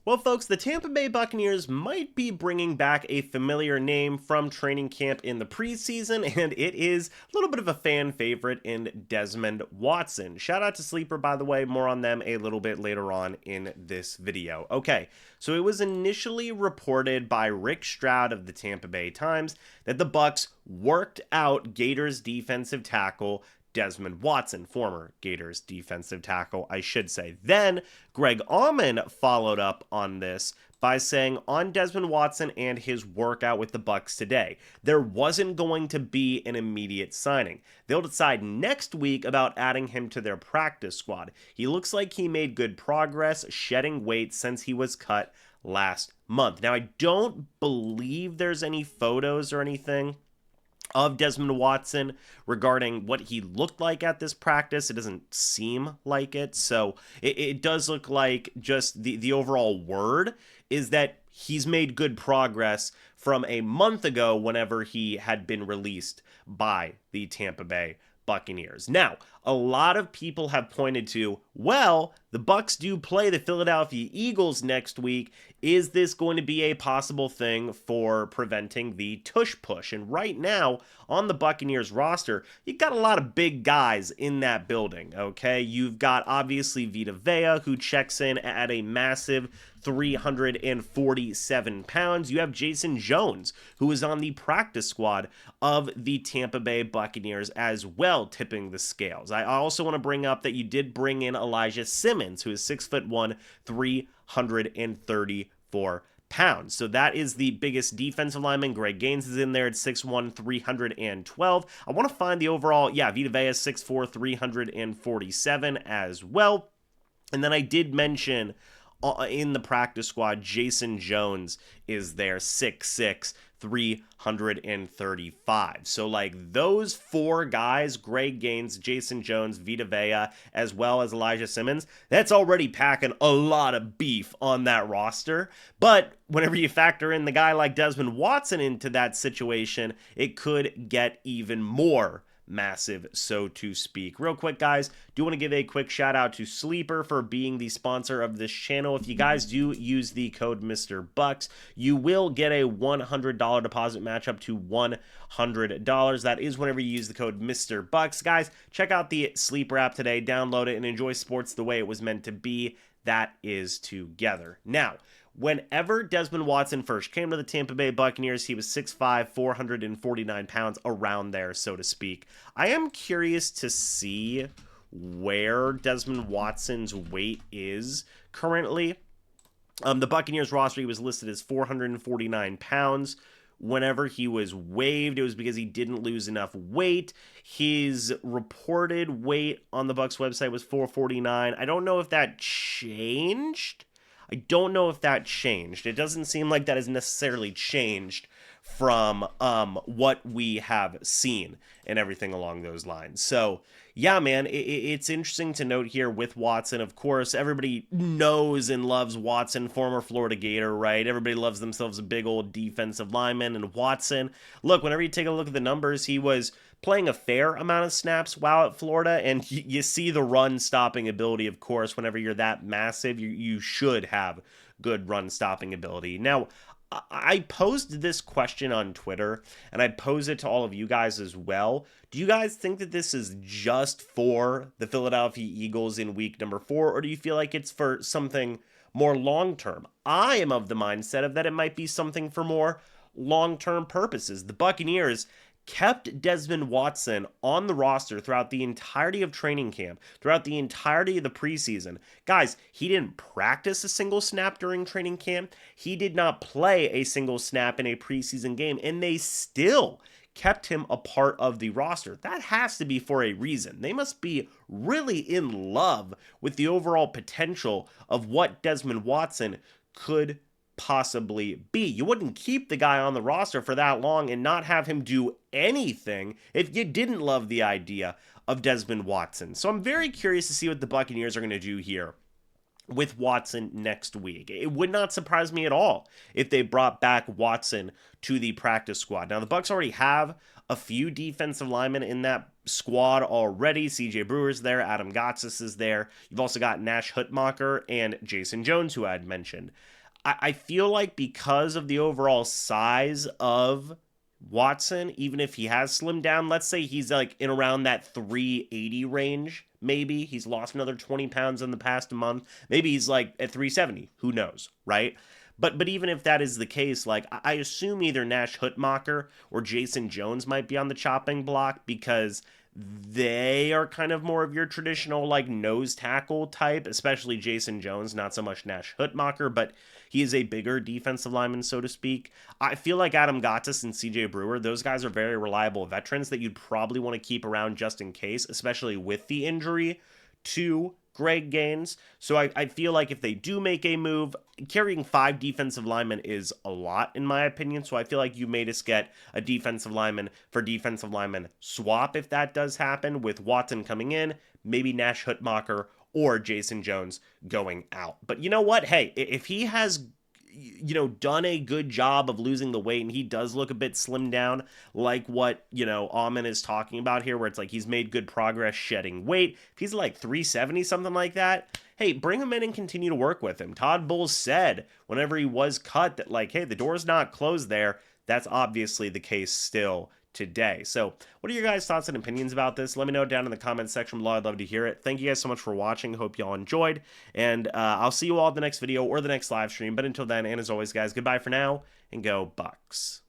Well, folks, the Tampa Bay Buccaneers might be bringing back a familiar name from training camp in the preseason, and it is a little bit of a fan favorite in Desmond Watson. Shout out to Sleeper, by the way. More on them a little bit later on in this video. Okay, so it was initially reported by Rick Stroud of the Tampa Bay Times that the Bucs worked out Gators defensive tackle Desmond Watson, former Gators defensive tackle, I should say. Then Greg Auman followed up on this by saying on Desmond Watson and his workout with the Bucs today, there wasn't going to be an immediate signing. They'll decide next week about adding him to their practice squad. He looks like he made good progress shedding weight since he was cut last month. Now, I don't believe there's any photos or anything of Desmond Watson regarding what he looked like at this practice. It doesn't seem like it. So it does look like just the overall word is that he's made good progress from a month ago whenever he had been released by the Tampa Bay Buccaneers. Now, a lot of people have pointed to, well, the Bucs do play the Philadelphia Eagles next week. Is this going to be a possible thing for preventing the tush push? And right now, on the Buccaneers roster, you've got a lot of big guys in that building, okay? You've got, obviously, Vita Vea, who checks in at a massive 347 pounds. You have Jason Jones, who is on the practice squad of the Tampa Bay Buccaneers as well, tipping the scales. I also want to bring up that you did bring in Elijah Simmons, who is 6'1", 334 pounds. So that is the biggest defensive lineman. Greg Gaines is in there at 6'1", 312. I want to find the overall, Vita Vea is 6'4", 347 as well. And then I did mention in the practice squad, Jason Jones is there, 6'6", 335. So like those four guys, Greg Gaines, Jason Jones, Vita Vea, as well as Elijah Simmons, that's already packing a lot of beef on that roster. But whenever you factor in the guy like Desmond Watson into that situation, it could get even more massive, so to speak. Real quick, guys, do want to give a quick shout out to Sleeper for being the sponsor of this channel. If you guys do use the code MrBucs, you will get a $100 deposit match up to $100. That is whenever you use the code MrBucs. Guys, check out the Sleeper app today, download it, and enjoy sports the way it was meant to be. That is together. Now, whenever Desmond Watson first came to the Tampa Bay Buccaneers, he was 6'5", 449 pounds, around there, so to speak. I am curious to see where Desmond Watson's weight is currently. The Buccaneers roster, he was listed as 449 pounds. Whenever he was waived, it was because he didn't lose enough weight. His reported weight on the Bucs website was 449. I don't know if that changed. It doesn't seem like that has necessarily changed from what we have seen and everything along those lines. So, yeah, man, it's interesting to note here with Watson. Of course, everybody knows and loves Watson, former Florida Gator, right? Everybody loves themselves a big old defensive lineman. And Watson, look, whenever you take a look at the numbers, he was playing a fair amount of snaps while at Florida, and you see the run-stopping ability, of course. Whenever you're that massive, you should have good run-stopping ability. Now, I posed this question on Twitter, and I pose it to all of you guys as well. Do you guys think that this is just for the Philadelphia Eagles in week number 4, or do you feel like it's for something more long-term? I am of the mindset of that it might be something for more long-term purposes. The Buccaneers kept Desmond Watson on the roster throughout the entirety of training camp, throughout the entirety of the preseason. Guys, he didn't practice a single snap during training camp. He did not play a single snap in a preseason game, and they still kept him a part of the roster. That has to be for a reason. They must be really in love with the overall potential of what Desmond Watson could possibly be. You wouldn't keep the guy on the roster for that long and not have him do anything if you didn't love the idea of Desmond Watson. So I'm very curious to see what the Buccaneers are going to do here with Watson next week. It would not surprise me at all if they brought back Watson to the practice squad. Now, the Bucs already have a few defensive linemen in that squad already. CJ Brewer's there, Adam Gotsis is there. You've also got Nash Hutmacher and Jason Jones, who I had mentioned. I feel like because of the overall size of Watson, even if he has slimmed down, let's say he's like in around that 380 range, maybe he's lost another 20 pounds in the past month. Maybe he's like at 370. Who knows, right? But even if that is the case, like I assume either Nash Hutmacher or Jason Jones might be on the chopping block because they are kind of more of your traditional like nose tackle type, especially Jason Jones, not so much Nash Hutmacher, but he is a bigger defensive lineman, so to speak. I feel like Adam Gotsis and CJ Brewer, those guys are very reliable veterans that you'd probably want to keep around just in case, especially with the injury to Greg Gaines. So I feel like if they do make a move, carrying 5 defensive linemen is a lot in my opinion. So I feel like you may just get a defensive lineman for defensive lineman swap if that does happen, with Watson coming in, maybe Nash Hutmacher or Jason Jones going out. But you know what? Hey, if he has done a good job of losing the weight and he does look a bit slimmed down, like what, Amin is talking about here, where it's like he's made good progress shedding weight. If he's like 370, something like that, hey, bring him in and continue to work with him. Todd Bowles said whenever he was cut that, like, hey, the door's not closed there. That's obviously the case still today. So what are your guys' thoughts and opinions about this? Let me know down in the comments section below. I'd love to hear it. Thank you guys so much for watching. Hope y'all enjoyed, and I'll see you all in the next video or the next live stream. But until then, and as always, guys, goodbye for now, and go Bucs.